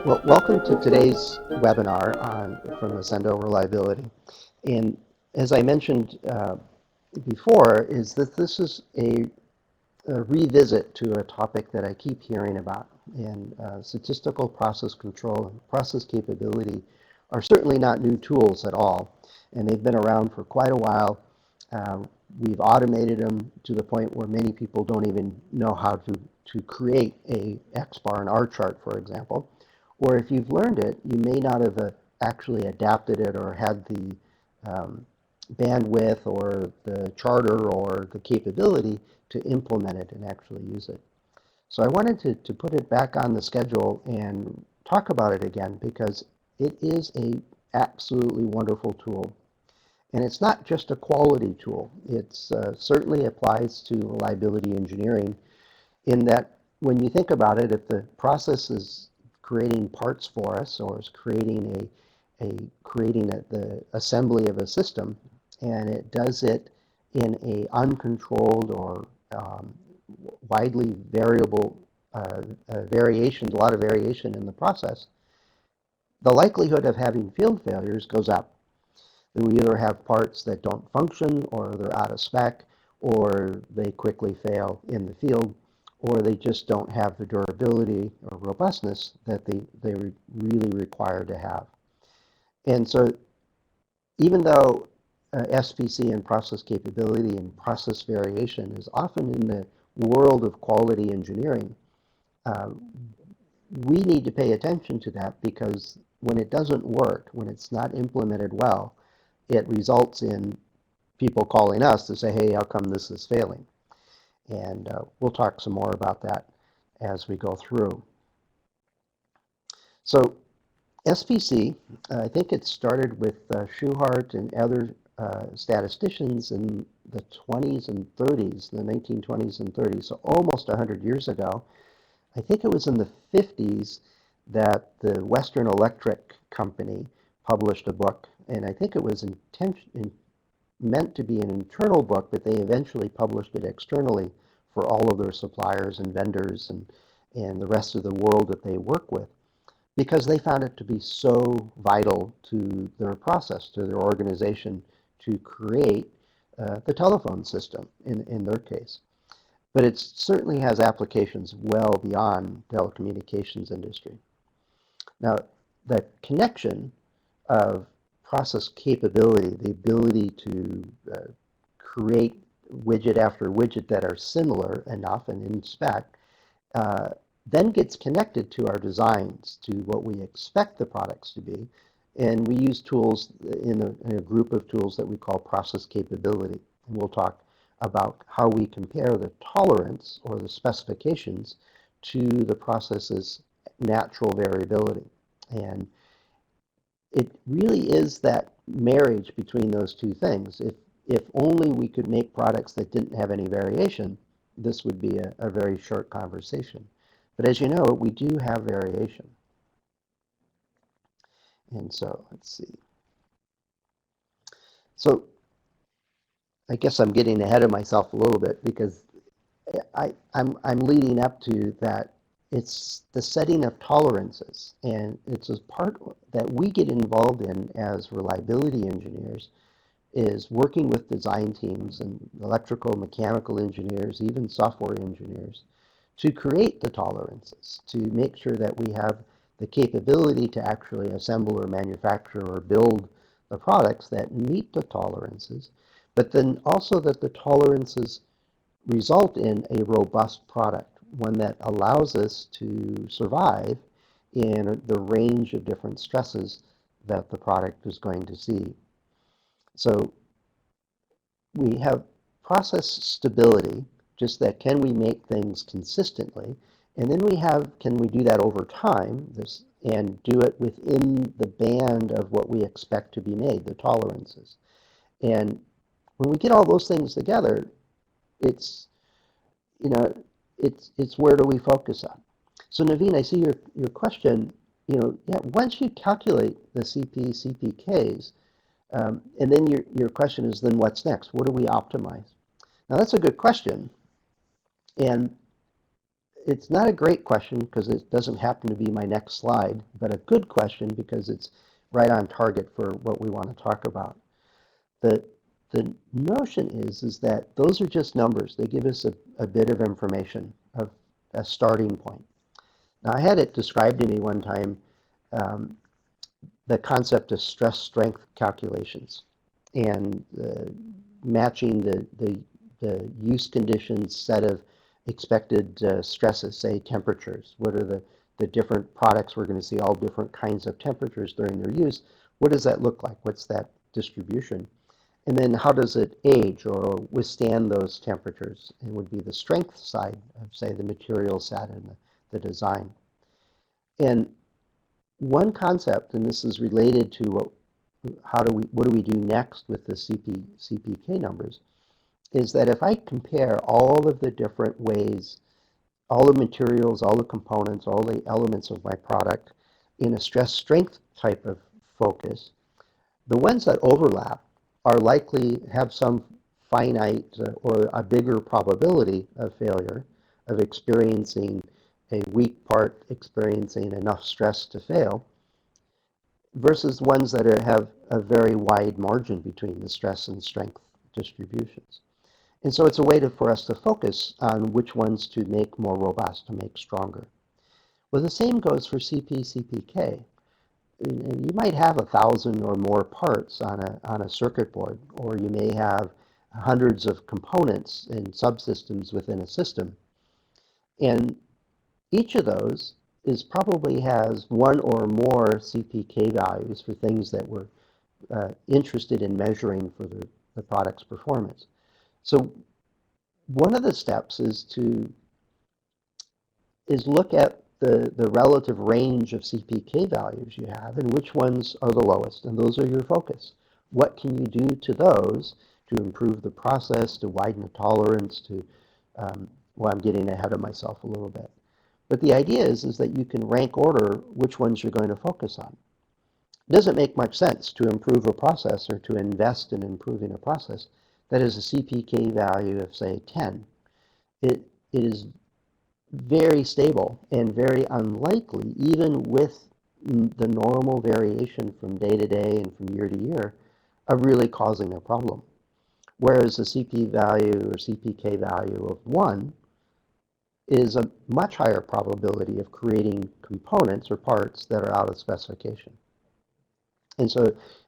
Well, welcome to today's webinar from Ascendo Reliability. And as I mentioned before, is that this is a revisit to a topic that I keep hearing about. And statistical process control and process capability are certainly not new tools at all. And they've been around for quite a while. Uh, we've automated them to the point where many people don't even know how to create a X bar and R chart, for example. Or if you've learned it, you may not have actually adapted it or had the bandwidth or the charter or the capability to implement it and actually use it. So I wanted to put it back on the schedule and talk about it again because it is a absolutely wonderful tool. And it's not just a quality tool. It certainly applies to reliability engineering in that when you think about it, if the process is creating parts for us or is creating the assembly of a system, and it does it in a uncontrolled or widely variable variation, a lot of variation in the process, the likelihood of having field failures goes up. We either have parts that don't function, or they're out of spec, or they quickly fail in the field, or they just don't have the durability or robustness that they really require to have. And so even though SPC and process capability and process variation is often in the world of quality engineering, uh, we need to pay attention to that because when it doesn't work, when it's not implemented well, it results in people calling us to say, hey, how come this is failing? And we'll talk some more about that as we go through. So SPC, I think it started with Schuhart and other statisticians in the 20s and 30s, the 1920s and 30s, so almost 100 years ago. I think it was in the 50s that the Western Electric Company published a book, and I think it was meant to be an internal book, but they eventually published it externally for all of their suppliers and vendors and the rest of the world that they work with, because they found it to be so vital to their process, to their organization, to create the telephone system in their case. But it certainly has applications well beyond telecommunications industry. Now, the connection of process capability, the ability to create widget after widget that are similar enough and in spec, then gets connected to our designs, to what we expect the products to be. And we use tools in a group of tools that we call process capability. And we'll talk about how we compare the tolerance or the specifications to the process's natural variability. And it really is that marriage between those two things. If only we could make products that didn't have any variation, this would be a very short conversation. But as you know, we do have variation. And so let's see. So I guess I'm getting ahead of myself a little bit because I'm leading up to that. It's the setting of tolerances, and it's a part that we get involved in as reliability engineers, is working with design teams and electrical, mechanical engineers, even software engineers, to create the tolerances, to make sure that we have the capability to actually assemble or manufacture or build the products that meet the tolerances, but then also that the tolerances result in a robust product, one that allows us to survive in the range of different stresses that the product is going to see. So we have process stability, just that can we make things consistently, and then we have can we do that over time, and do it within the band of what we expect to be made, the tolerances. And when we get all those things together, it's you know it's where do we focus on? So Naveen, I see your question. Yeah, once you calculate the CPKs, and then your question is, then what's next? What do we optimize? Now that's a good question, And it's not a great question because it doesn't happen to be my next slide, but a good question because it's right on target for what we want to talk about. The, the notion is that those are just numbers. They give us a bit of information, of a starting point. Now, I had it described to me one time, um, the concept of stress strength calculations and matching the use conditions set of expected stresses, say temperatures. What are the different products we're going to see all different kinds of temperatures during their use? What does that look like? What's that distribution? And then how does it age or withstand those temperatures? It would be the strength side of, say, the material set and the design. And one concept, and this is related to what do we do next with the CPK numbers, is that if I compare all of the different ways, all the materials, all the components, all the elements of my product in a stress strength type of focus, the ones that overlap are likely have some finite or a bigger probability of failure, of experiencing a weak part, experiencing enough stress to fail, versus ones that have a very wide margin between the stress and strength distributions. And so it's a way for us to focus on which ones to make more robust, to make stronger. Well, the same goes for CPK. You might have 1,000 or more parts on a circuit board, or you may have hundreds of components and subsystems within a system. And each of those probably has one or more CPK values for things that we're interested in measuring for the product's performance. So one of the steps is look at the relative range of CPK values you have and which ones are the lowest, and those are your focus. What can you do to those to improve the process, to widen the tolerance, well, I'm getting ahead of myself a little bit. But the idea is that you can rank order which ones you're going to focus on. It doesn't make much sense to improve a process or to invest in improving a process that has a CPK value of, say, 10. It is very stable and very unlikely, even with the normal variation from day to day and from year to year, of really causing a problem. Whereas a CP value or CPK value of 1 is a much higher probability of creating components or parts that are out of specification. And so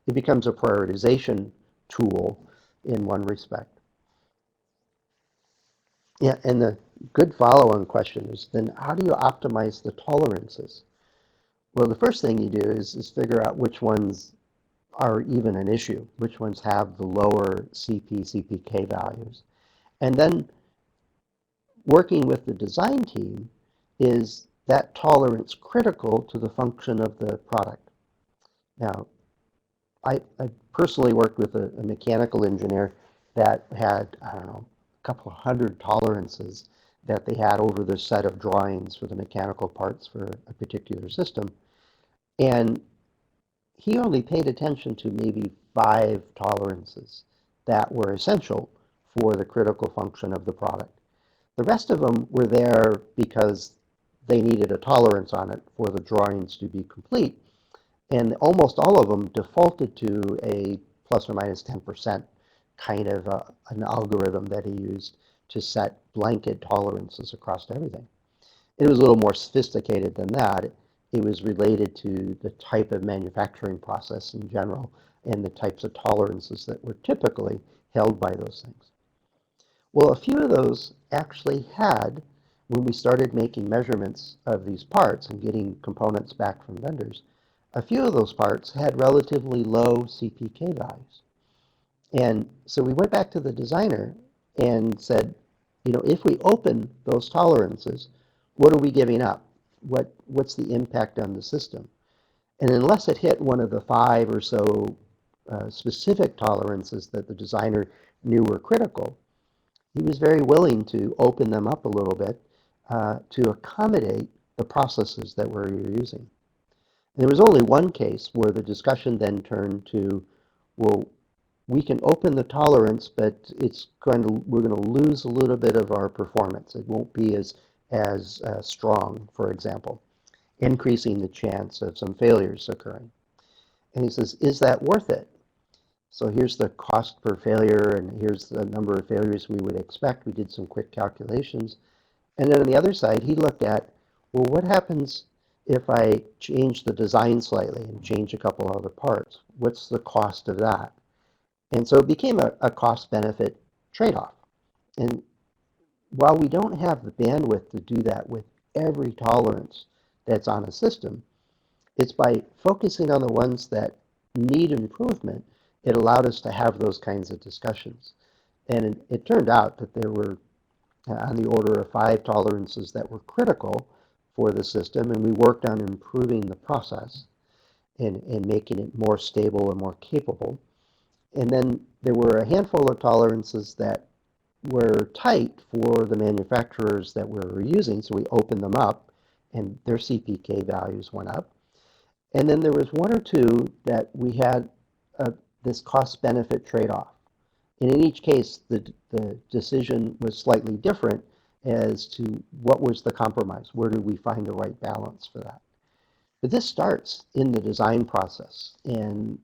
it becomes a prioritization tool in one respect. Yeah, and the good follow-on question is then how do you optimize the tolerances? Well, the first thing you do is figure out which ones are even an issue, which ones have the lower CPK values. And then working with the design team, is that tolerance critical to the function of the product? Now, I personally worked with a mechanical engineer that had, I don't know, a couple of hundred tolerances that they had over the set of drawings for the mechanical parts for a particular system. And he only paid attention to maybe 5 tolerances that were essential for the critical function of the product. The rest of them were there because they needed a tolerance on it for the drawings to be complete. And almost all of them defaulted to a plus or minus 10% kind of an algorithm that he used to set blanket tolerances across everything. It was a little more sophisticated than that. It was related to the type of manufacturing process in general and the types of tolerances that were typically held by those things. Well, a few of those actually had, when we started making measurements of these parts and getting components back from vendors, a few of those parts had relatively low CPK values. And so we went back to the designer and said, if we open those tolerances, what are we giving up? What's the impact on the system? And unless it hit one of the 5 or so specific tolerances that the designer knew were critical, he was very willing to open them up a little bit to accommodate the processes that we're using. There was only one case where the discussion then turned to, well, we can open the tolerance, but we're going to lose a little bit of our performance. It won't be as strong, for example, increasing the chance of some failures occurring. And he says, is that worth it? So here's the cost per failure, and here's the number of failures we would expect. We did some quick calculations. And then on the other side, he looked at, well, what happens if I change the design slightly and change a couple other parts? What's the cost of that? And so it became a cost-benefit trade-off. And while we don't have the bandwidth to do that with every tolerance that's on a system, it's by focusing on the ones that need improvement, it allowed us to have those kinds of discussions. And it turned out that there were on the order of 5 tolerances that were critical for the system, and we worked on improving the process and making it more stable and more capable. And then there were a handful of tolerances that were tight for the manufacturers that we were using, so we opened them up and their CPK values went up. And then there was one or two that we had this cost-benefit trade-off. And in each case, the decision was slightly different as to what was the compromise. Where do we find the right balance for that? But this starts in the design process. And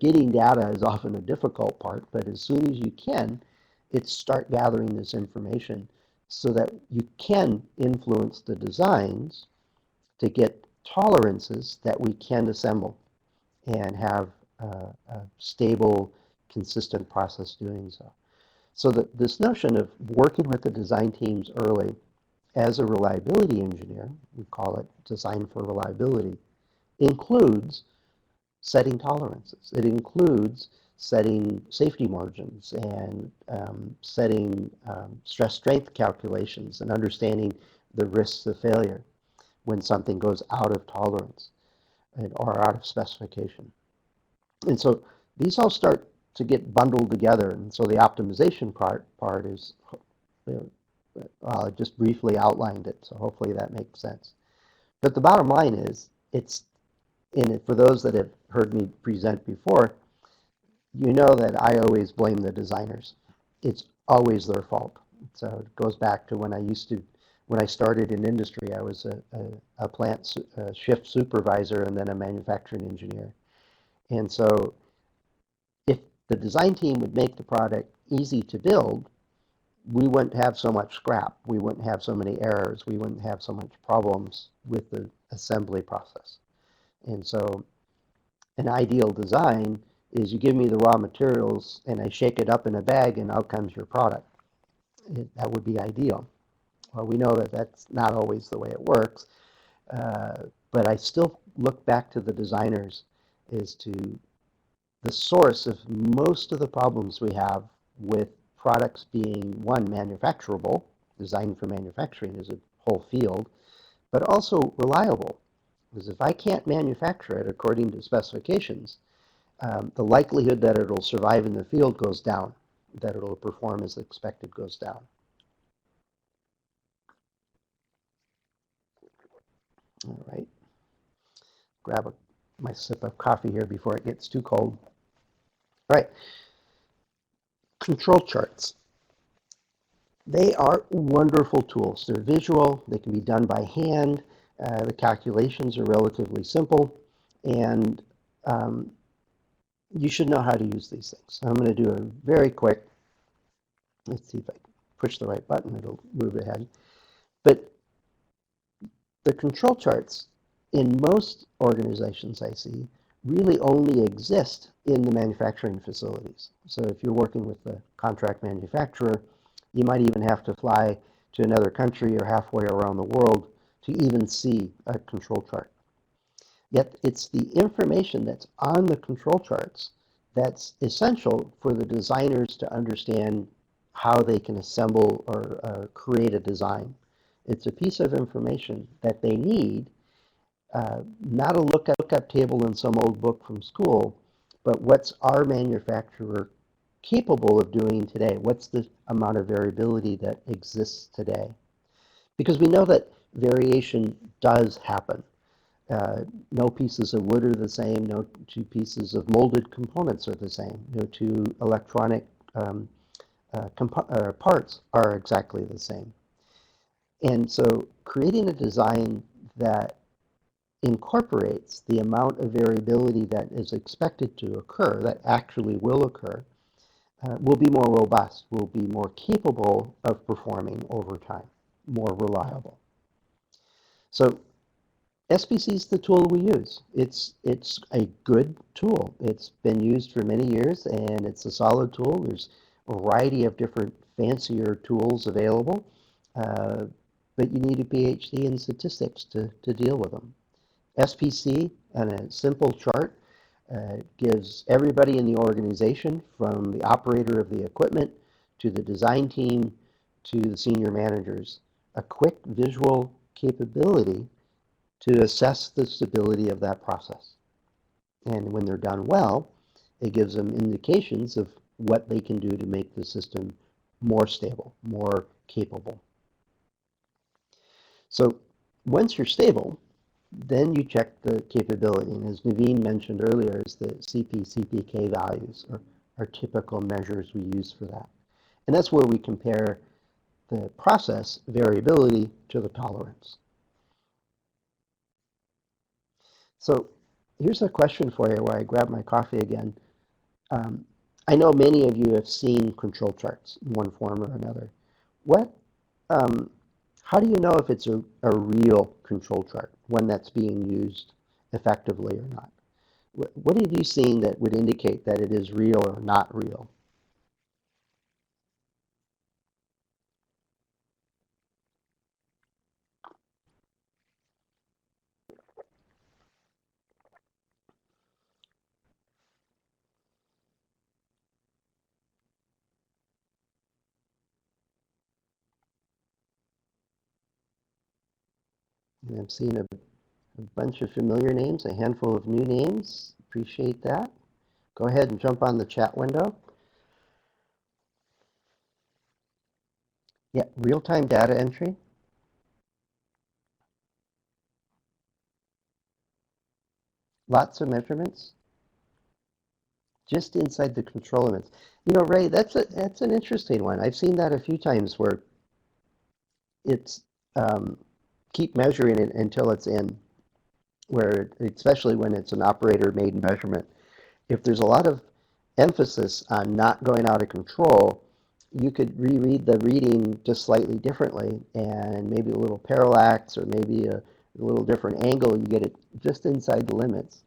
getting data is often a difficult part, but as soon as you can, it's start gathering this information so that you can influence the designs to get tolerances that we can assemble and have a stable, consistent process doing so. So this notion of working with the design teams early as a reliability engineer, we call it design for reliability, includes setting tolerances. It includes setting safety margins and setting stress strength calculations and understanding the risks of failure when something goes out of tolerance or out of specification. And so these all start to get bundled together. And so the optimization part is, I just briefly outlined it, so hopefully that makes sense. But the bottom line is, it's in it for those that have heard me present before, you know that I always blame the designers. It's always their fault. So it goes back to when I started in industry, I was a plant shift supervisor and then a manufacturing engineer. And so if the design team would make the product easy to build, we wouldn't have so much scrap. We wouldn't have so many errors. We wouldn't have so much problems with the assembly process. And so an ideal design is you give me the raw materials and I shake it up in a bag and out comes your product. That would be ideal. Well, we know that that's not always the way it works, but I still look back to the designers as to the source of most of the problems we have with products being, one, manufacturable. Design for manufacturing is a whole field, but also reliable. Because if I can't manufacture it according to specifications, the likelihood that it'll survive in the field goes down, that it'll perform as expected goes down. All right, grab my sip of coffee here before it gets too cold. All right, control charts. They are wonderful tools. They're visual, they can be done by hand, the calculations are relatively simple, and you should know how to use these things. I'm going to do a very quick, let's see if I push the right button, it'll move ahead. But the control charts in most organizations I see really only exist in the manufacturing facilities. So if you're working with a contract manufacturer, you might even have to fly to another country or halfway around the world to even see a control chart. Yet it's the information that's on the control charts that's essential for the designers to understand how they can assemble or create a design. It's a piece of information that they need, not a lookup table in some old book from school, but what's our manufacturer capable of doing today? What's the amount of variability that exists today? Because we know that variation does happen. No pieces of wood are the same. No two pieces of molded components are the same. No two electronic um, parts are exactly the same. And so creating a design that incorporates the amount of variability that is expected to occur, that actually will occur, will be more robust, will be more capable of performing over time, more reliable. So SPC is the tool we use. It's a good tool. It's been used for many years, and it's a solid tool. There's a variety of different fancier tools available, uh, but you need a PhD in statistics to deal with them. SPC on a simple chart gives everybody in the organization, from the operator of the equipment to the design team to the senior managers, a quick visual capability to assess the stability of that process. And when they're done well, it gives them indications of what they can do to make the system more stable, more capable. So once you're stable, then you check the capability. And as Naveen mentioned earlier, is the CP/CPK values are typical measures we use for that. And that's where we compare the process variability to the tolerance. So here's a question for you while I grab my coffee again. Um, I know many of you have seen control charts in one form or another. What, um, how do you know if it's a real control chart, one that's being used effectively or not? What have you seen that would indicate that it is real or not real? And I've seen a bunch of familiar names, a handful of new names. Appreciate that. Go ahead and jump on the chat window. Yeah, real-time data entry, lots of measurements, just inside the control limits. You know, Ray, that's an interesting one. I've seen that a few times where it's um, keep measuring it until it's in, where especially when it's an operator-made measurement. If there's a lot of emphasis on not going out of control, you could reread the reading just slightly differently, and maybe a little parallax or maybe a little different angle, you get it just inside the limits.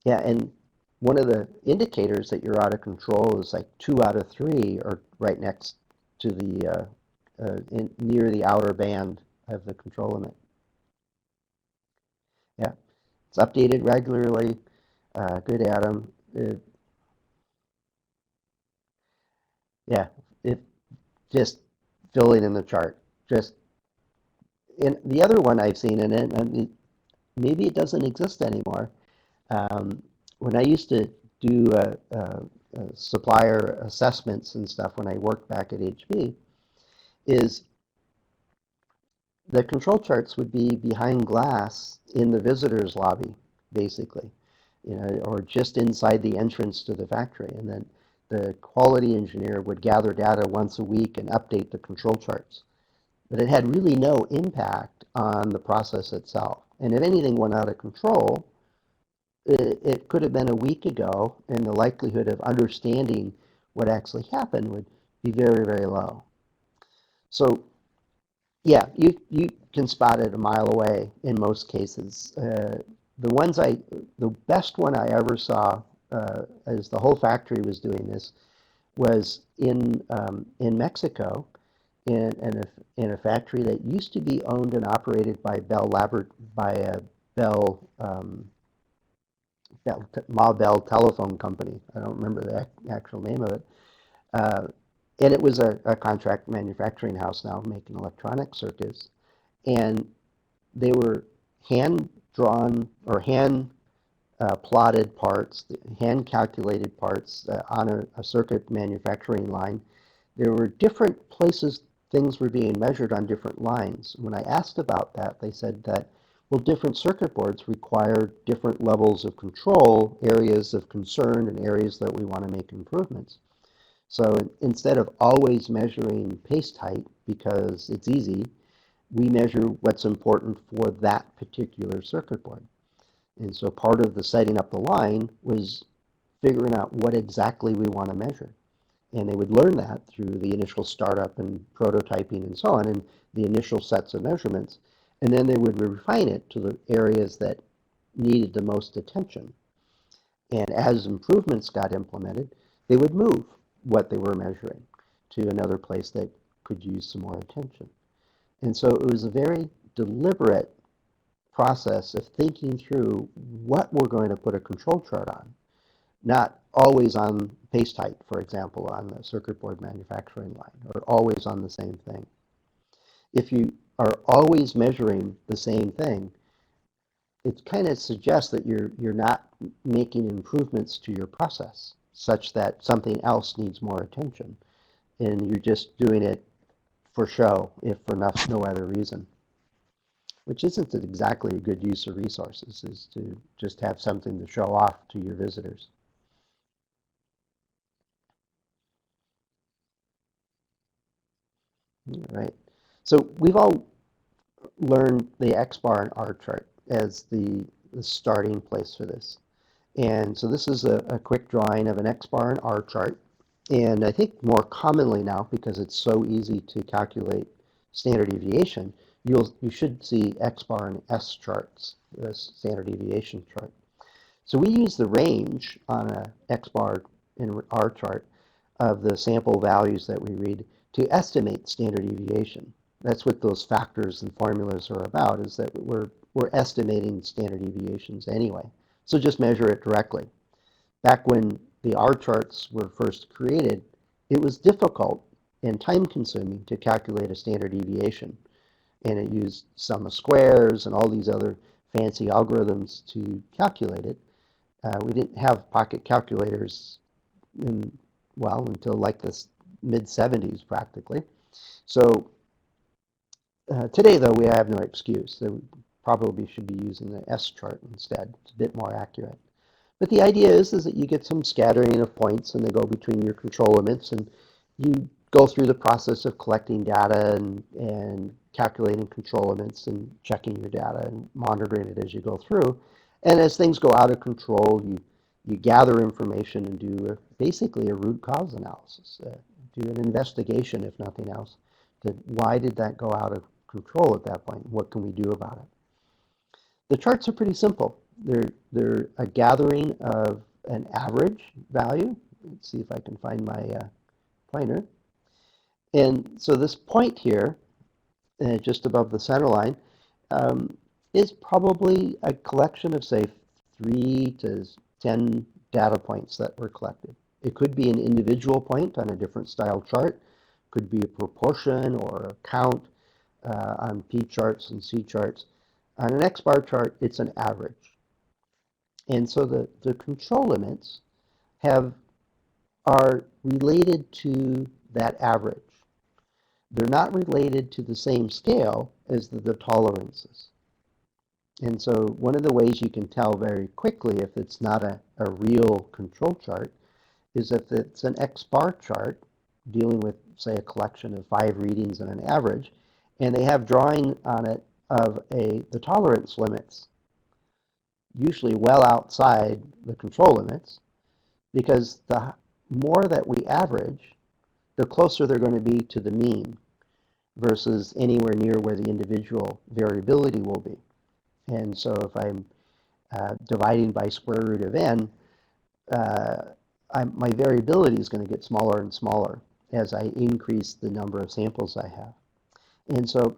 Yeah, and one of the indicators that you're out of control is like 2 out of 3 are right next to the near the outer band of the control limit. Yeah, it's updated regularly. Good, Adam. Yeah, it just filling in the chart. Just in the other one I've seen in it, and maybe it doesn't exist anymore. Um, when I used to do supplier assessments and stuff when I worked back at HP, is the control charts would be behind glass in the visitors lobby, basically, you know, or just inside the entrance to the factory, and then the quality engineer would gather data once a week and update the control charts. But it had really no impact on the process itself. And if anything went out of control, it could have been a week ago, and the likelihood of understanding what actually happened would be very, very low. So, yeah, you can spot it a mile away in most cases. The best one I ever saw, as the whole factory was doing this, was in Mexico, in a factory that used to be owned and operated by Bell Ma Bell Telephone Company. I don't remember the actual name of it. Uh, and it was a contract manufacturing house now making electronic circuits. And they were hand drawn or hand plotted parts, hand calculated parts on a circuit manufacturing line. There were different places things were being measured on different lines. When I asked about that, they said that Well, different circuit boards require different levels of control, areas of concern, and areas that we want to make improvements. So instead of always measuring paste height because it's easy, we measure what's important for that particular circuit board. And so part of the setting up the line was figuring out what exactly we want to measure. And they would learn that through the initial startup and prototyping and so on, and the initial sets of measurements. And then they would refine it to the areas that needed the most attention. And as improvements got implemented, they would move what they were measuring to another place that could use some more attention. And so it was a very deliberate process of thinking through what we're going to put a control chart on, not always on paste height, for example, on the circuit board manufacturing line, or always on the same thing. If you are always measuring the same thing, it kind of suggests that you're not making improvements to your process such that something else needs more attention, and you're just doing it for show, if for no other reason, which isn't exactly a good use of resources, is to just have something to show off to your visitors. Right. So we've all learned the X bar and R chart as the starting place for this. And so this is a quick drawing of an X bar and R chart. And I think more commonly now, because it's so easy to calculate standard deviation, you should see X bar and S charts, the standard deviation chart. So we use the range on a X bar and R chart of the sample values that we read to estimate standard deviation. That's what those factors and formulas are about, is that we're estimating standard deviations anyway. So just measure it directly. Back when the R charts were first created, it was difficult and time consuming to calculate a standard deviation. And it used sum of squares and all these other fancy algorithms to calculate it. We didn't have pocket calculators in, well, until like the mid 70s practically. So today, though, we have no excuse. So we probably should be using the S chart instead. It's a bit more accurate. But the idea is that you get some scattering of points and they go between your control limits, and you go through the process of collecting data and calculating control limits and checking your data and monitoring it as you go through. And as things go out of control, you gather information and do basically a root cause analysis, do an investigation, if nothing else, to why did that go out of control at that point? What can we do about it? The charts are pretty simple. They're a gathering of an average value. Let's see if I can find my pointer. And so this point here, just above the center line, um, is probably a collection of, say, 3 to 10 data points that were collected. It could be an individual point on a different style chart, could be a proportion or a count on P charts and C charts. On an X bar chart, it's an average. And so the control limits are related to that average. They're not related to the same scale as the tolerances. And so one of the ways you can tell very quickly if it's not a real control chart is if it's an X bar chart dealing with, say, a collection of 5 readings and an average, and they have drawing on it of the tolerance limits, usually well outside the control limits, because the more that we average, the closer they're going to be to the mean versus anywhere near where the individual variability will be. And so if I'm dividing by square root of n, my variability is going to get smaller and smaller as I increase the number of samples I have. And so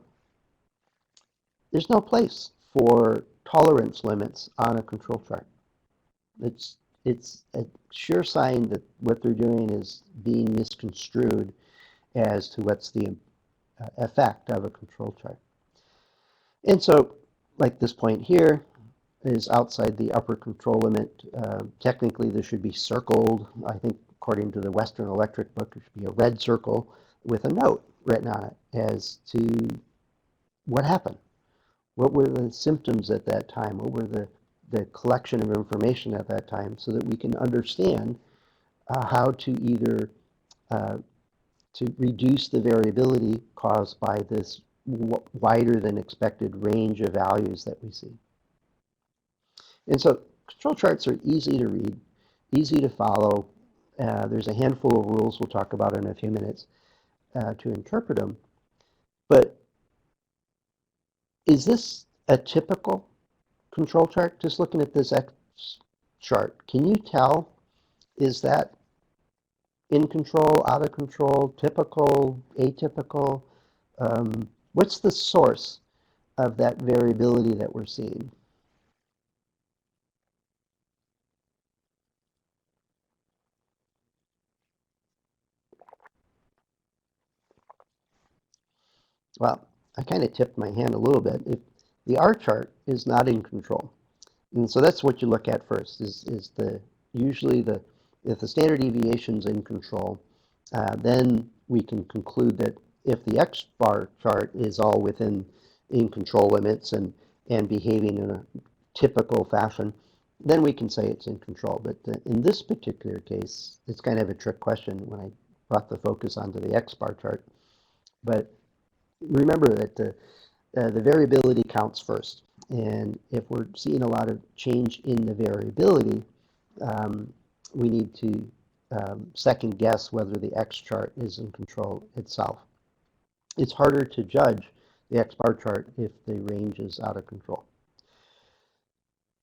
there's no place for tolerance limits on a control chart. It's a sure sign that what they're doing is being misconstrued as to what's the effect of a control chart. And so, like this point here is outside the upper control limit. Technically, this should be circled. I think according to the Western Electric book, it should be a red circle with a note written on it as to what happened. What were the symptoms at that time? What were the collection of information at that time so that we can understand how to either uh, to reduce the variability caused by this wider than expected range of values that we see. And so control charts are easy to read, easy to follow. There's a handful of rules we'll talk about in a few minutes to interpret them. But is this a typical control chart? Just looking at this X chart, can you tell, is that in control, out of control, typical, atypical? What's the source of that variability that we're seeing? Well, I kind of tipped my hand a little bit. If the R chart is not in control, and so that's what you look at first, is the usually the if the standard deviation is in control, then we can conclude that if the X bar chart is all within in control limits and behaving in a typical fashion, then we can say it's in control. But in this particular case, it's kind of a trick question when I brought the focus onto the X bar chart. But remember that the variability counts first. And if we're seeing a lot of change in the variability, we need to second guess whether the X chart is in control itself. It's harder to judge the X bar chart if the range is out of control.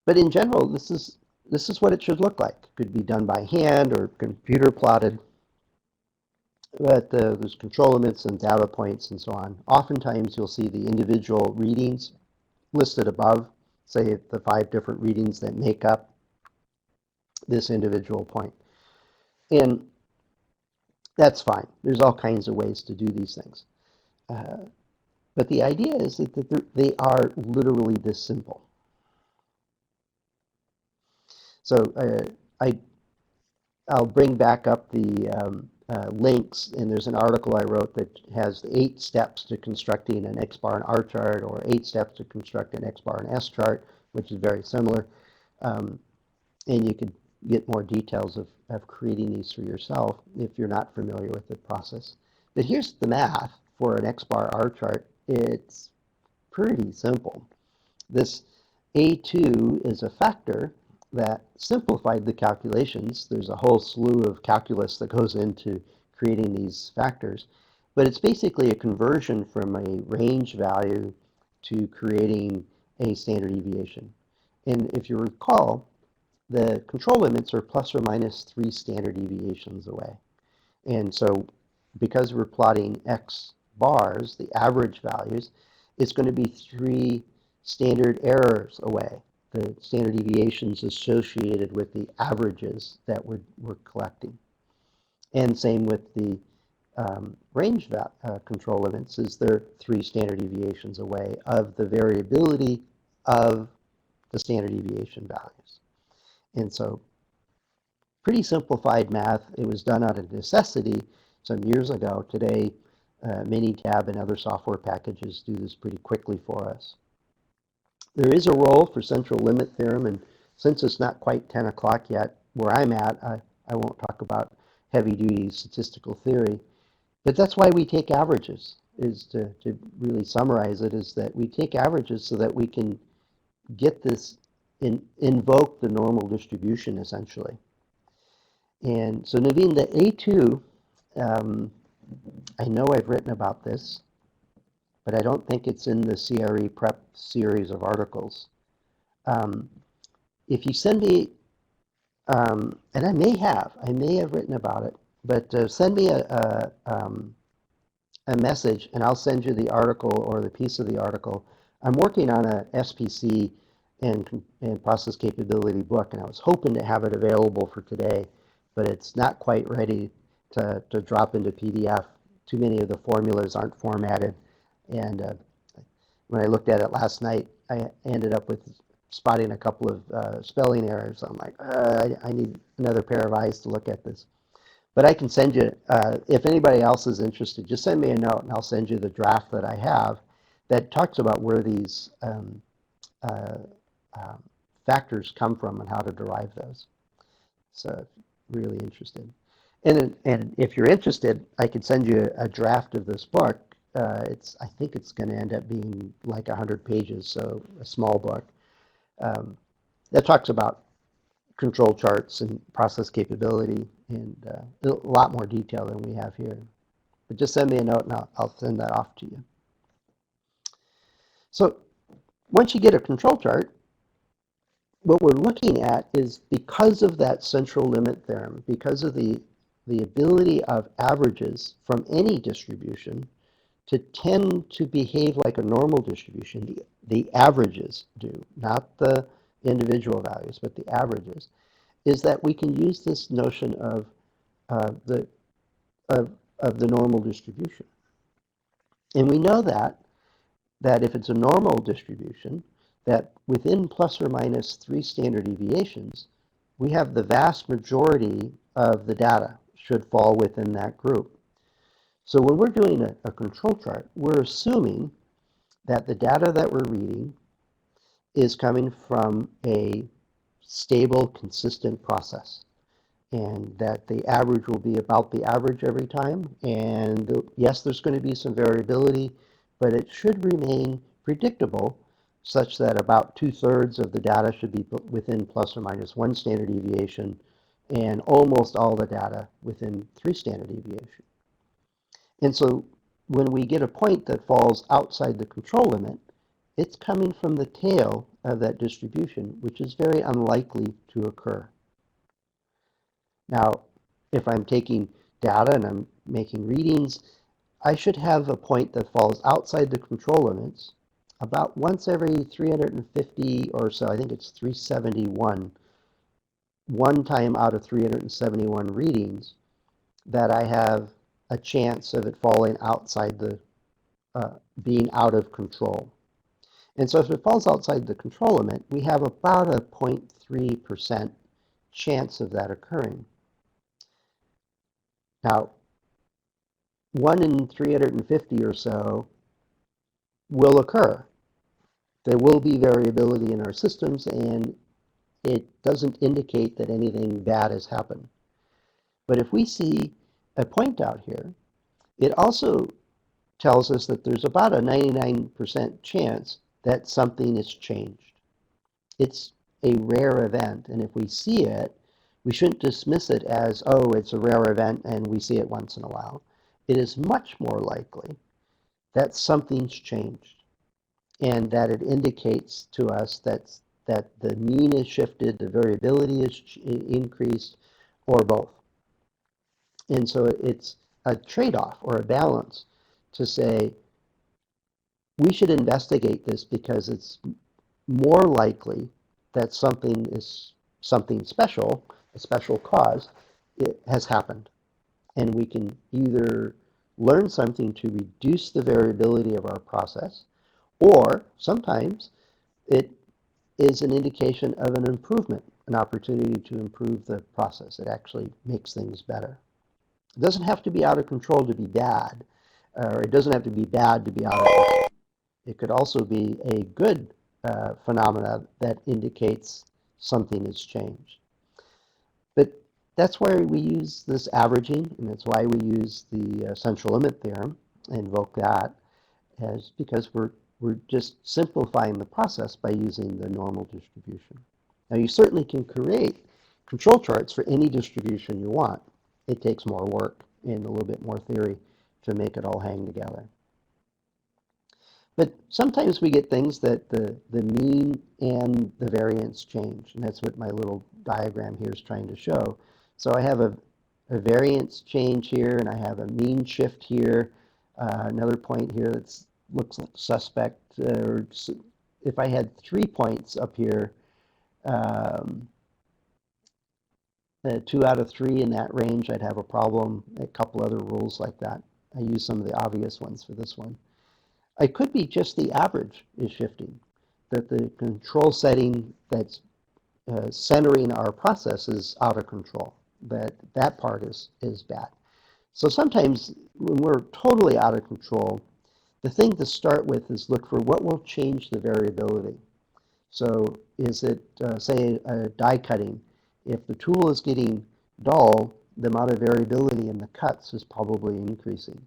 But in general, this is what it should look like. It could be done by hand or computer plotted. But there's control limits and data points and so on. Oftentimes you'll see the individual readings listed above, say the 5 different readings that make up this individual point. And that's fine. There's all kinds of ways to do these things. But the idea is that they are literally this simple. So I'll bring back up the links, and there's an article I wrote that has 8 steps to constructing an X bar and R chart, or 8 steps to construct an X bar and S chart, which is very similar. And you could get more details of creating these for yourself if you're not familiar with the process. But here's the math for an X bar R chart. It's pretty simple. This A2 is a factor that simplified the calculations. There's a whole slew of calculus that goes into creating these factors, but it's basically a conversion from a range value to creating a standard deviation. And if you recall, the control limits are plus or minus 3 standard deviations away. And so because we're plotting X bars, the average values, it's going to be 3 standard errors away, the standard deviations associated with the averages that we're collecting. And same with the range control limits, is they're 3 standard deviations away of the variability of the standard deviation values. And so pretty simplified math. It was done out of necessity some years ago. Today, Minitab and other software packages do this pretty quickly for us. There is a role for central limit theorem, and since it's not quite 10 o'clock yet where I'm at, I won't talk about heavy-duty statistical theory. But that's why we take averages, is to really summarize it, is that we take averages so that we can get this, invoke the normal distribution, essentially. And so, Naveen, the A2, I know I've written about this, but I don't think it's in the CRE prep series of articles. If you send me, and I may have written about it, but send me a message and I'll send you the article or the piece of the article. I'm working on a SPC and process capability book, and I was hoping to have it available for today, but it's not quite ready to drop into PDF. Too many of the formulas aren't formatted, and when I looked at it last night, I ended up with spotting a couple of spelling errors. I'm like, I need another pair of eyes to look at this. But I can send you, if anybody else is interested, just send me a note and I'll send you the draft that I have. that talks about where these uh, factors come from and how to derive those. So really interested. And if you're interested, I could send you a draft of this book. I think it's going to end up being like 100 pages, so a small book um, that talks about control charts and process capability and a lot more detail than we have here. But just send me a note and I'll send that off to you. So once you get a control chart, what we're looking at is, because of that central limit theorem, because of the ability of averages from any distribution to tend to behave like a normal distribution, the averages do, not the individual values, but the averages, is that we can use this notion of the of the normal distribution. And we know that if it's a normal distribution, that within plus or minus 3 standard deviations, we have the vast majority of the data should fall within that group. So when we're doing a control chart, we're assuming that the data that we're reading is coming from a stable, consistent process, and that the average will be about the average every time. And yes, there's going to be some variability, but it should remain predictable, such that about 2/3 of the data should be within plus or minus 1 standard deviation, and almost all the data within 3 standard deviation. And so when we get a point that falls outside the control limit, it's coming from the tail of that distribution, which is very unlikely to occur. Now, if I'm taking data and I'm making readings, I should have a point that falls outside the control limits about once every 350 or so. I think it's 371, one time out of 371 readings, that I have a chance of it falling outside the being out of control. And so if it falls outside the control limit, we have about a 0.3% chance of that occurring. Now, 1 in 350 or so will occur. There will be variability in our systems, and it doesn't indicate that anything bad has happened. But if we see a point out here, it also tells us that there's about a 99% chance that something is changed. It's a rare event, and if we see it, we shouldn't dismiss it as, oh, it's a rare event and we see it once in a while. It is much more likely that something's changed, and that it indicates to us that the mean is shifted, the variability is increased, or both. And so it's a trade-off or a balance to say, we should investigate this because it's more likely that something special, a special cause, it has happened. And we can either learn something to reduce the variability of our process, or sometimes it is an indication of an improvement, an opportunity to improve the process. It actually makes things better. It doesn't have to be out of control to be bad, or it doesn't have to be bad to be out of control. It could also be a good phenomena that indicates something has changed. But that's why we use this averaging, and that's why we use the central limit theorem, invoke that, as because we're just simplifying the process by using the normal distribution. Now, you certainly can create control charts for any distribution you want. It takes more work and a little bit more theory to make it all hang together. But sometimes we get things that the mean and the variance change, and that's what my little diagram here is trying to show. So I have a variance change here, and I have a mean shift here. Another point here that looks like suspect. If I had 3 points up here, 2 out of 3 in that range, I'd have a problem. A couple other rules like that. I use some of the obvious ones for this one. It could be just the average is shifting, that the control setting that's centering our process is out of control, that part is bad. So sometimes when we're totally out of control, The thing to start with is look for what will change the variability. So is it, say, die cutting? If the tool is getting dull, the amount of variability in the cuts is probably increasing.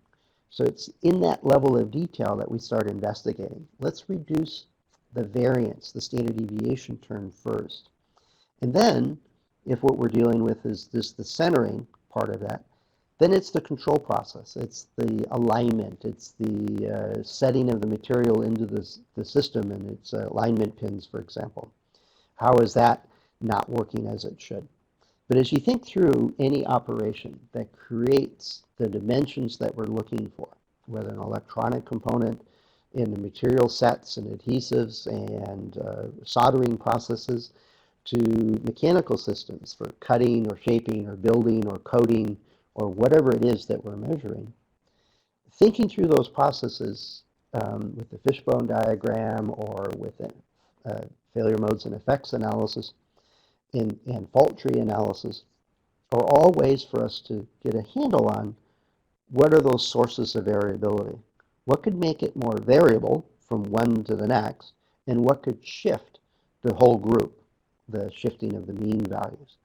So it's in that level of detail that we start investigating. Let's reduce the variance, the standard deviation term first. And then, if what we're dealing with is just the centering part of that, then it's the control process. It's the alignment. It's the setting of the material into the system and its alignment pins, for example. How is that not working as it should? But as you think through any operation that creates the dimensions that we're looking for, whether an electronic component in the material sets and adhesives and soldering processes, to mechanical systems for cutting or shaping or building or coating or whatever it is that we're measuring, thinking through those processes with the fishbone diagram or with failure modes and effects analysis and fault tree analysis are all ways for us to get a handle on what are those sources of variability. What could make it more variable from one to the next, and what could shift the whole group, the shifting of the mean values.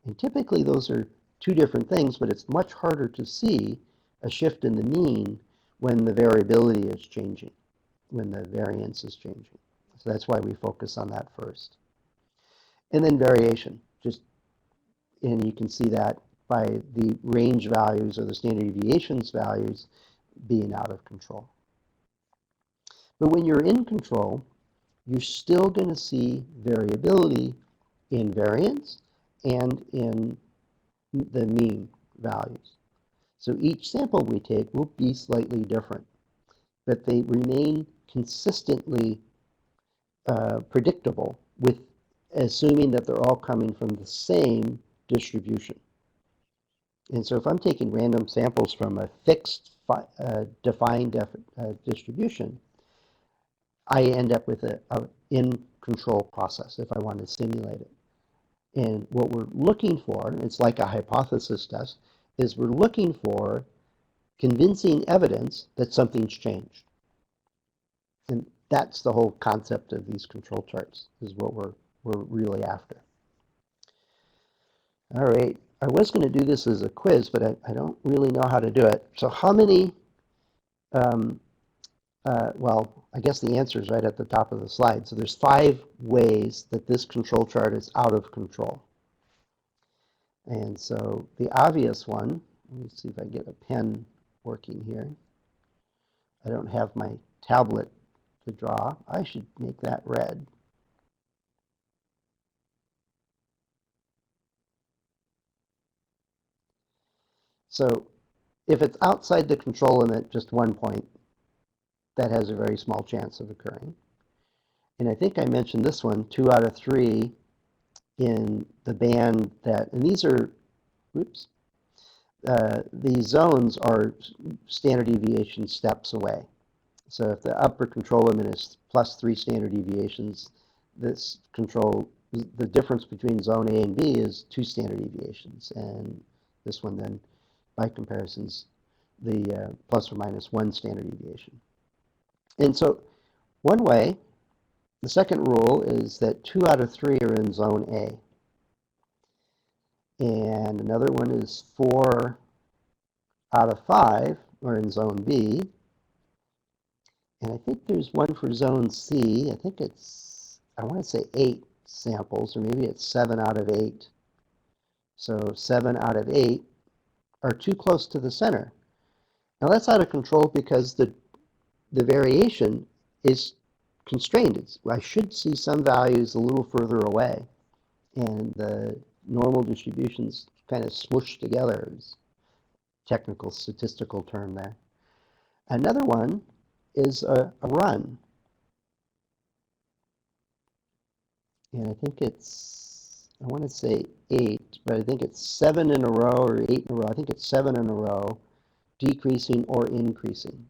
And typically those are two different things, but it's much harder to see a shift in the mean when the variability is changing, when the variance is changing. So that's why we focus on that first. And then variation, and you can see that by the range values or the standard deviations values being out of control. But when you're in control, you're still going to see variability in variance and in the mean values. So each sample we take will be slightly different, but they remain consistently predictable with assuming that they're all coming from the same distribution. And so if I'm taking random samples from a fixed defined distribution, I end up with an in-control process if I want to simulate it. And what we're looking for, it's like a hypothesis test, is we're looking for convincing evidence that something's changed. And that's the whole concept of these control charts, is what we're really after. All right, I was going to do this as a quiz, but I don't really know how to do it. So how many, well, I guess the answer is right at the top of the slide. So there's 5 ways that this control chart is out of control. And so the obvious one, let me see if I get a pen working here. I don't have my tablet to draw. I should make that red. So if it's outside the control limit, just 1 point, that has a very small chance of occurring. And I think I mentioned this one, 2 out of 3 in the band that, and these are, oops, these zones are standard deviation steps away. So if the upper control limit is plus 3 standard deviations, this control, the difference between zone A and B is 2 standard deviations. And this one then, by comparison, is the plus or minus 1 standard deviation. And so one way, the second rule is that 2 out of 3 are in zone A. And another one is 4 out of 5 are in zone B. And I think there's one for zone C. I think it's, I want to say 8 samples, or maybe it's 7 out of 8. So 7 out of 8 are too close to the center. Now that's out of control because the variation is constrained. I should see some values a little further away, and the normal distributions kind of smooshed together, is technical statistical term there. Another one is a run. And I think it's, I want to say 8, but I think it's 7 in a row or 8 in a row. I think it's 7 in a row, decreasing or increasing.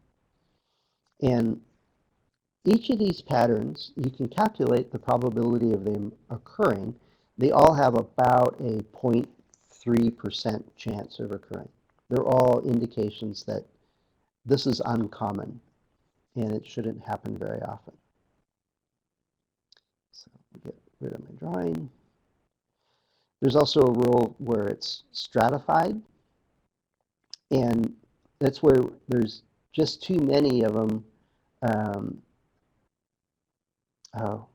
And each of these patterns, you can calculate the probability of them occurring. They all have about a 0.3% chance of occurring. They're all indications that this is uncommon. and it shouldn't happen very often. So get rid of my drawing. There's also a rule where it's stratified, and that's where there's just too many of them. Um, oh,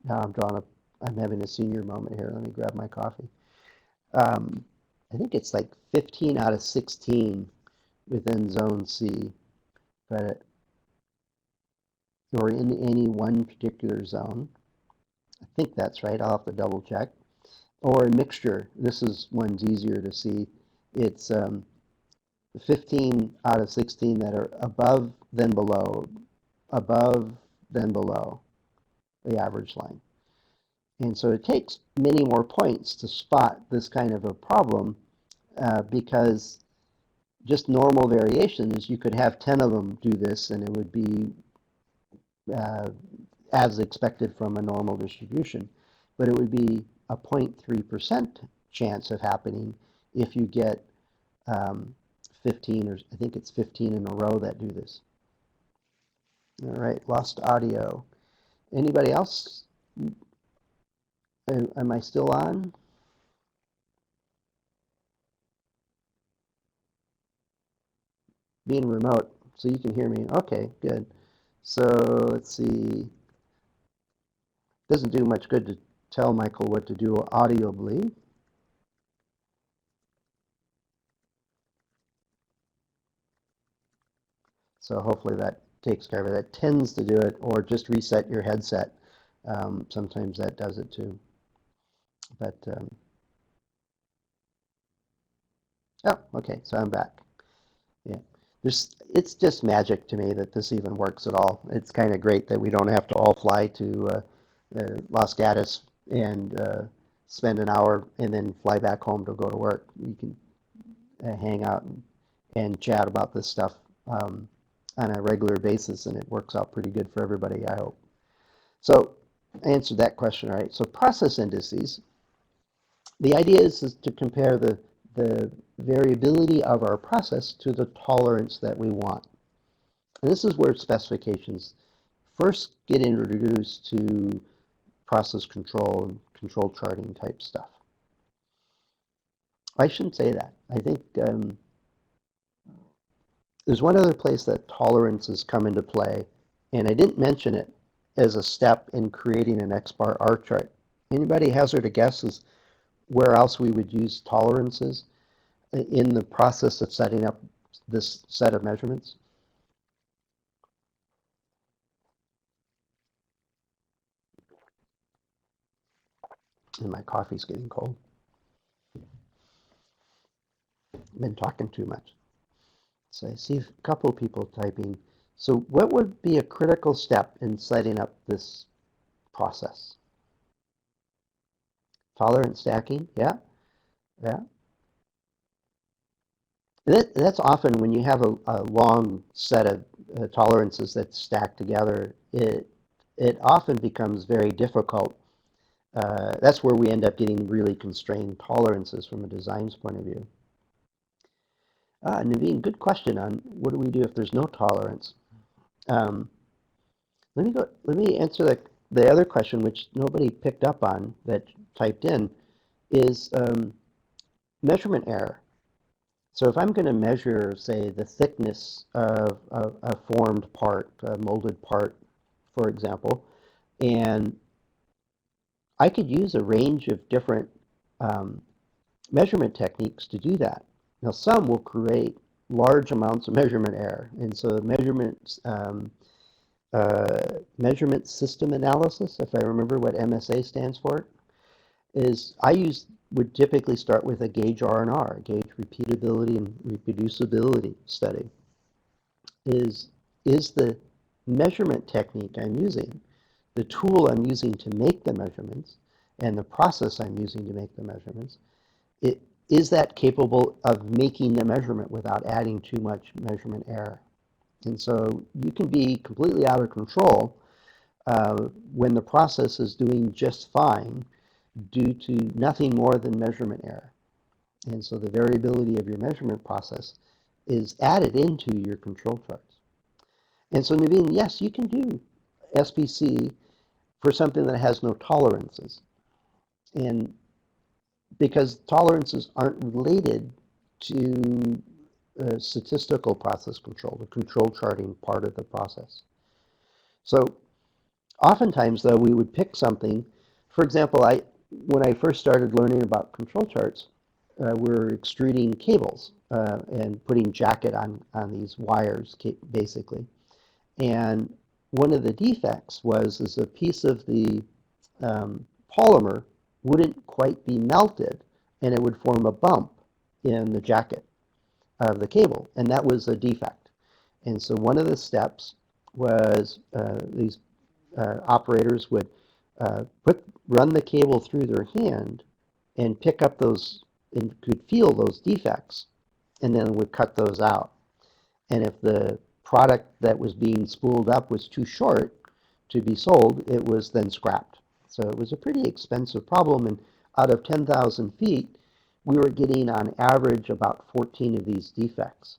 now I'm having a senior moment here. Let me grab my coffee. Um, I think it's like 15 out of 16 within Zone C, but or in any one particular zone. I think that's right. I'll have to double check. Or a mixture. This is one's easier to see. It's 15 out of 16 that are above then above then below the average line. And so it takes many more points to spot this kind of a problem because just normal variations, you could have 10 of them do this and it would be uh, as expected from a normal distribution. But it would be a 0.3% chance of happening if you get 15, or I think it's 15 in a row that do this. All right, lost audio. Anybody else? Am I still on? Being remote, so you can hear me. Okay, good. So let's see. Doesn't do much good to tell Michael what to do audibly. So hopefully that takes care of it. That tends to do it, or just reset your headset. Sometimes that does it too. But, oh, okay, so I'm back. Yeah. It's just magic to me that this even works at all. It's kind of great that we don't have to all fly to Los Gatos and spend an hour and then fly back home to go to work. We can hang out and chat about this stuff on a regular basis, and it works out pretty good for everybody, I hope. So I answered that question, all right. So process indices, the idea is to compare the variability of our process to the tolerance that we want. And this is where specifications first get introduced to process control and control charting type stuff. I shouldn't say that. I think there's one other place that tolerances come into play, and I didn't mention it as a step in creating an X-bar R chart. Anybody hazard a guess as where else we would use tolerances in the process of setting up this set of measurements? And my coffee's getting cold. I've been talking too much. So I see a couple of people typing. So what would be a critical step in setting up this process? Tolerance stacking, yeah, yeah. That's often when you have a long set of tolerances that stack together, it often becomes very difficult. That's where we end up getting really constrained tolerances from a design's point of view. Naveen, good question on what do we do if there's no tolerance. Um, Let me answer the other question, which nobody picked up on that typed in, is measurement error. So if I'm going to measure, say, the thickness of a formed part, a molded part, for example, and I could use a range of different um, measurement techniques to do that. Now, some will create large amounts of measurement error, and so measurement system analysis, if I remember what MSA stands for, is would typically start with a gauge R&R, gauge repeatability and reproducibility study. Is the measurement technique I'm using, the tool I'm using to make the measurements, and the process I'm using to make the measurements, is that capable of making the measurement without adding too much measurement error? And so you can be completely out of control when the process is doing just fine due to nothing more than measurement error. And so the variability of your measurement process is added into your control charts. And so Naveen, yes, you can do SPC for something that has no tolerances. And because tolerances aren't related to statistical process control, the control charting part of the process. So oftentimes, though, we would pick something. For example, when I first started learning about control charts, we're extruding cables and putting jacket on these wires, basically. And one of the defects was is a piece of the polymer wouldn't quite be melted, and it would form a bump in the jacket of the cable, and that was a defect. And so one of the steps was these operators would run the cable through their hand and pick up those and could feel those defects, and then would cut those out. And if the product that was being spooled up was too short to be sold, it was then scrapped. So it was a pretty expensive problem, and out of 10,000 feet, we were getting on average about 14 of these defects.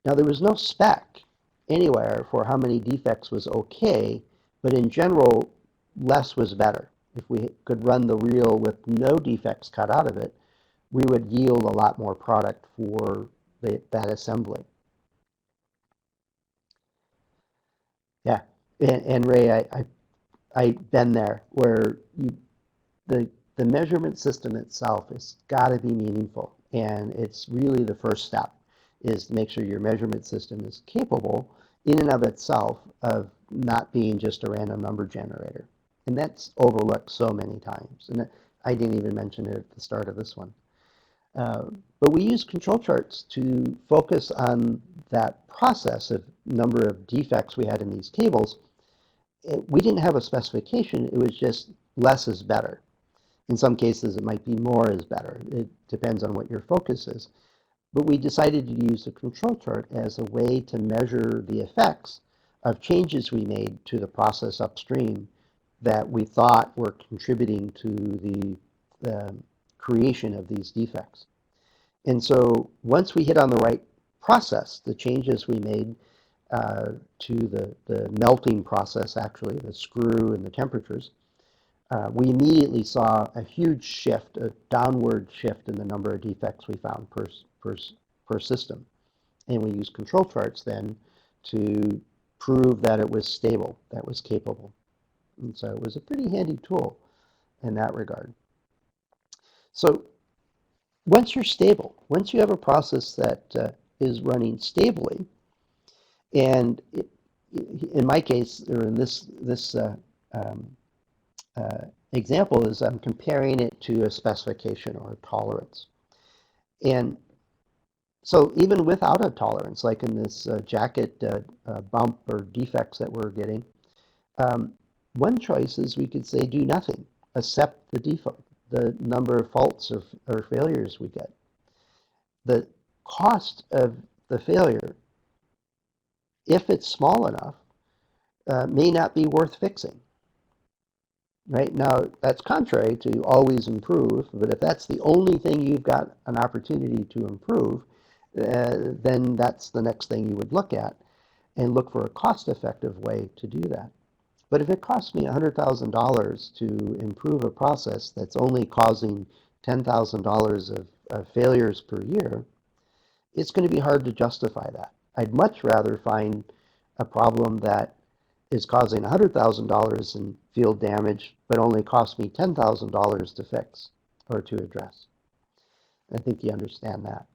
Now, there was no spec anywhere for how many defects was okay, but in general, less was better. If we could run the reel with no defects cut out of it, we would yield a lot more product for that assembly. Yeah, and Ray, I've been there where the the measurement system itself has got to be meaningful, and it's really the first step is to make sure your measurement system is capable in and of itself of not being just a random number generator. And that's overlooked so many times. And I didn't even mention it at the start of this one. Uh, but we use control charts to focus on that process of number of defects we had in these cables. We didn't have a specification, it was just less is better. In some cases, it might be more is better. It depends on what your focus is. But we decided to use the control chart as a way to measure the effects of changes we made to the process upstream that we thought were contributing to the creation of these defects. And so once we hit on the right process, the changes we made to the melting process, actually, the screw and the temperatures, we immediately saw a huge shift, a downward shift in the number of defects we found per system. And we used control charts then to prove that it was stable, that was capable. And so it was a pretty handy tool in that regard. So once you're stable, once you have a process that is running stably, and in my case, or in this um, example, is I'm comparing it to a specification or a tolerance. And so even without a tolerance, like in this jacket bump or defects that we're getting, um, one choice is we could say do nothing, accept the default, the number of faults or failures we get. The cost of the failure, if it's small enough, may not be worth fixing. Right now, that's contrary to always improve, but if that's the only thing you've got an opportunity to improve, then that's the next thing you would look at and look for a cost-effective way to do that. But if it costs me $100,000 to improve a process that's only causing $10,000 of failures per year, it's going to be hard to justify that. I'd much rather find a problem that is causing $100,000 in field damage, but only costs me $10,000 to fix or to address. I think you understand that.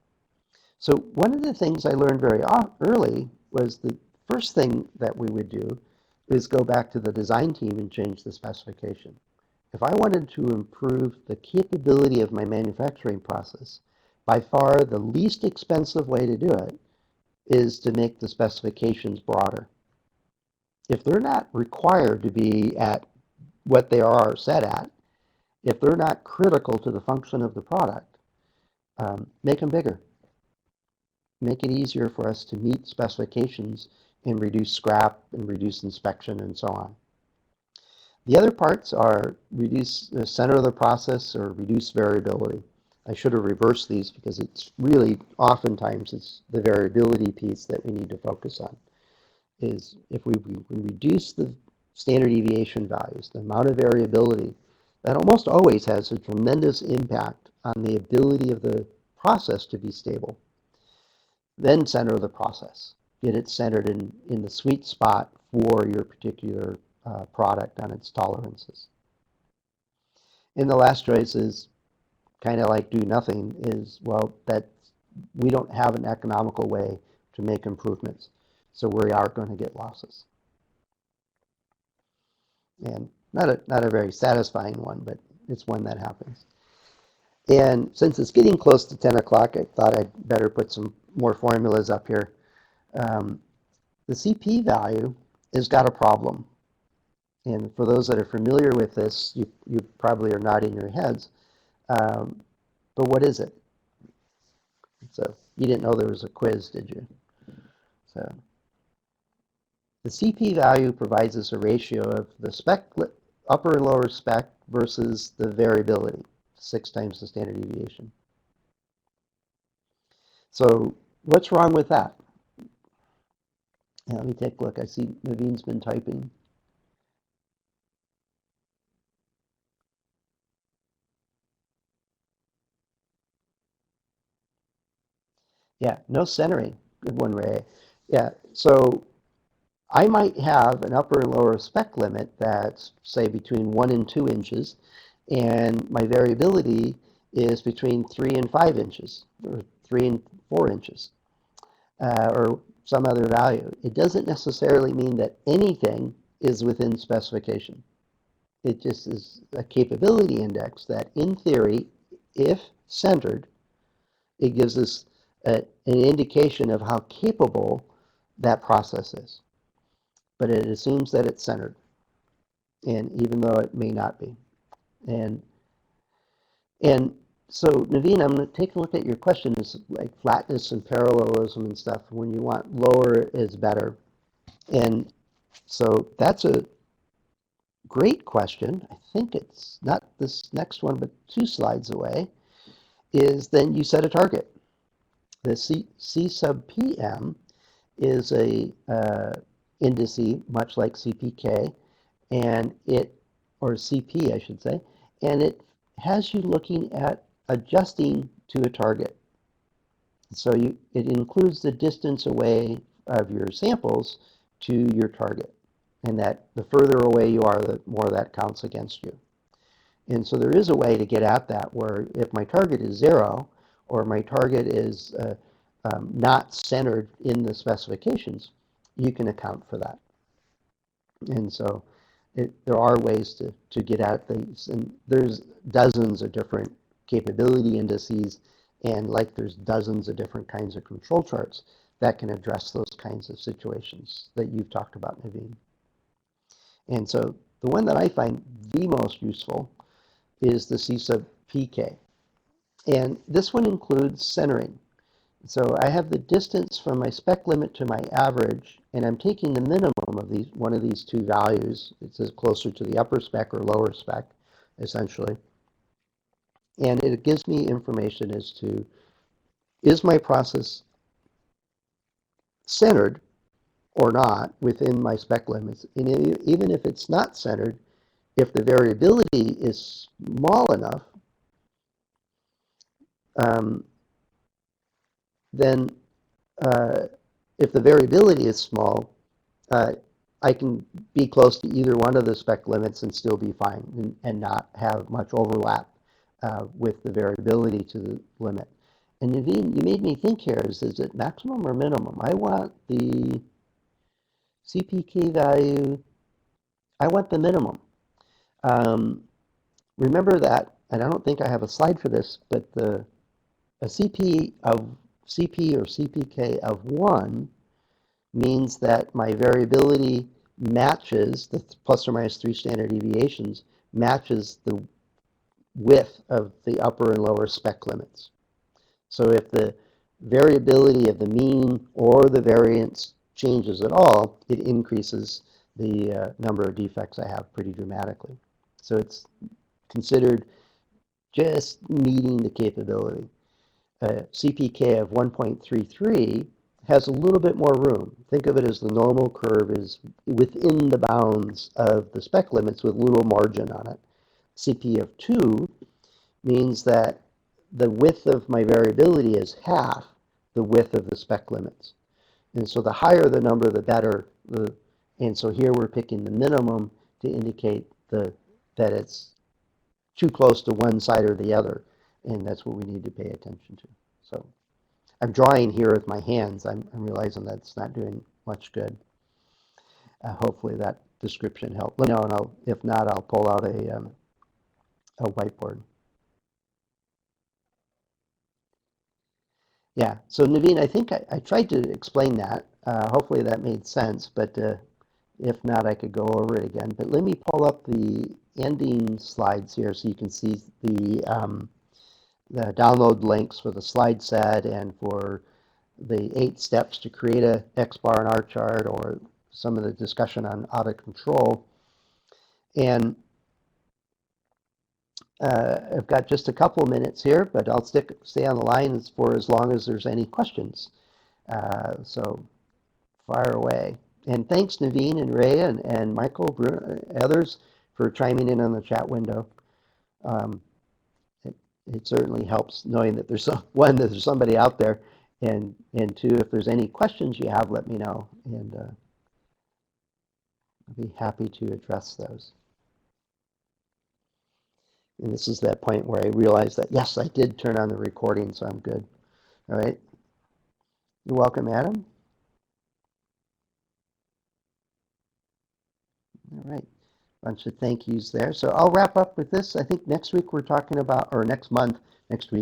So one of the things I learned very early was the first thing that we would do is go back to the design team and change the specification. If I wanted to improve the capability of my manufacturing process, by far the least expensive way to do it is to make the specifications broader. If they're not required to be at what they are set at, if they're not critical to the function of the product, make them bigger. Make it easier for us to meet specifications and reduce scrap and reduce inspection and so on. The other parts are reduce the center of the process or reduce variability. I should have reversed these because it's really oftentimes it's the variability piece that we need to focus on. is if we reduce the standard deviation values, the amount of variability, that almost always has a tremendous impact on the ability of the process to be stable. Then center the process. Get it centered in the sweet spot for your particular product and its tolerances. And the last choice is kind of like do nothing is, well, that we don't have an economical way to make improvements. So we are going to get losses. And not a very satisfying one, but it's one that happens. And since it's getting close to 10 o'clock, I thought I'd better put some more formulas up here. Um, the CP value has got a problem. And for those that are familiar with this, you probably are nodding your heads. But what is it? So you didn't know there was a quiz, did you? So the CP value provides us a ratio of the upper and lower spec versus the variability, 6 times the standard deviation. So what's wrong with that? Let me take a look. I see Naveen's been typing. Yeah, no centering. Good one, Ray. Yeah, so I might have an upper and lower spec limit that's, say, between 1 and 2 inches, and my variability is between 3 and 5 inches, or 3 and 4 inches, or some other value. It doesn't necessarily mean that anything is within specification. It just is a capability index that, in theory, if centered, it gives us an indication of how capable that process is. But it assumes that it's centered, and even though it may not be. And and so, Naveen, I'm going to take a look at your question. It's like flatness and parallelism and stuff. When you want lower is better. And so that's a great question. I think it's not this next one, but 2 slides away, is then you set a target. The C sub PM is a indice, much like CPK, and or CP, I should say, and it has you looking at adjusting to a target. So it includes the distance away of your samples to your target, and that the further away you are, the more that counts against you. And so there is a way to get at that, where if my target is 0, or my target is not centered in the specifications, you can account for that. And so there are ways to get at these, and there's dozens of different capability indices, and like there's dozens of different kinds of control charts that can address those kinds of situations that you've talked about, Naveen. And so the one that I find the most useful is the C sub PK. And this one includes centering. So I have the distance from my spec limit to my average, and I'm taking the minimum of one of these 2 values. It's closer to the upper spec or lower spec, essentially. And it gives me information as to, is my process centered or not within my spec limits? And even if it's not centered, if the variability is small enough, then if the variability is small, I can be close to either one of the spec limits and still be fine and not have much overlap with the variability to the limit. And Naveen, you made me think here, is it maximum or minimum? I want the CPK value, I want the minimum. Remember that, and I don't think I have a slide for this, but a CP or CPK of 1 means that my variability matches, the plus or minus 3 standard deviations, matches the width of the upper and lower spec limits. So if the variability of the mean or the variance changes at all, it increases the number of defects I have pretty dramatically. So it's considered just meeting the capability. CPK of 1.33 has a little bit more room. Think of it as the normal curve is within the bounds of the spec limits with little margin on it. CP of 2 means that the width of my variability is half the width of the spec limits. And so the higher the number, the better. And so here we're picking the minimum to indicate that it's too close to one side or the other. And that's what we need to pay attention to. So I'm drawing here with my hands. I'm realizing that's not doing much good. Hopefully that description helped. Let me know, and if not, I'll pull out a whiteboard. Yeah, so Naveen, I think I tried to explain that. Hopefully that made sense, but if not, I could go over it again. But let me pull up the ending slides here so you can see the download links for the slide set and for the 8 steps to create a X bar and R chart, or some of the discussion on out of control. And I've got just a couple of minutes here, but I'll stay on the line for as long as there's any questions. So fire away. And thanks, Naveen and Ray and Michael, Bruno, others, for chiming in on the chat window. Um, it certainly helps knowing that there's one, that there's somebody out there, and two, if there's any questions you have, let me know, and I'll be happy to address those. And this is that point where I realized that, yes, I did turn on the recording, so I'm good. All right. You're welcome, Adam. All right. Bunch of thank yous there. So I'll wrap up with this. I think next week we're talking about, or next month, next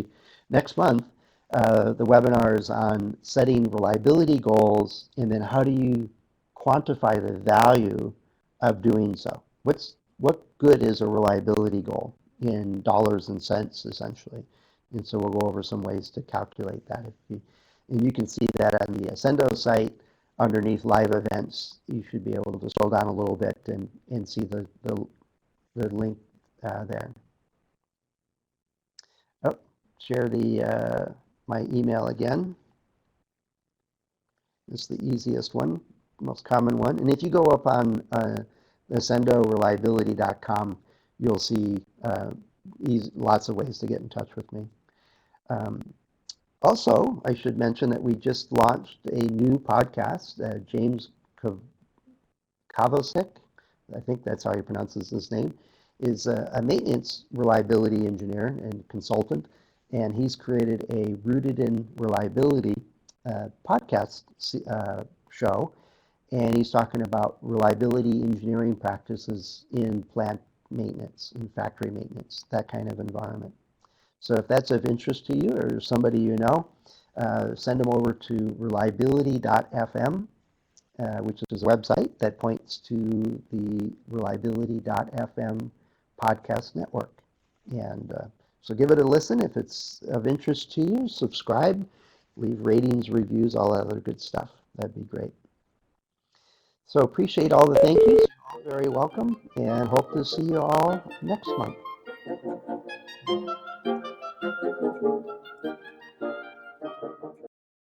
month, the webinar is on setting reliability goals, and then how do you quantify the value of doing so? What good is a reliability goal in dollars and cents, essentially? And so we'll go over some ways to calculate that. And you can see that on the Ascendo site underneath live events. You should be able to scroll down a little bit and see the link there. Oh, share my email again. It's the easiest one, most common one. And if you go up on ascendoreliability.com, you'll see lots of ways to get in touch with me. Also, I should mention that we just launched a new podcast. James Kavosik, I think that's how he pronounces his name, is a maintenance reliability engineer and consultant, and he's created a Rooted in Reliability podcast show, and he's talking about reliability engineering practices in plant maintenance, in factory maintenance, that kind of environment. So if that's of interest to you or somebody you know, send them over to reliability.fm, which is a website that points to the reliability.fm podcast network. And so give it a listen if it's of interest to you. Subscribe, leave ratings, reviews, all that other good stuff. That'd be great. So appreciate all the thank yous. You're all very welcome, and hope to see you all next month.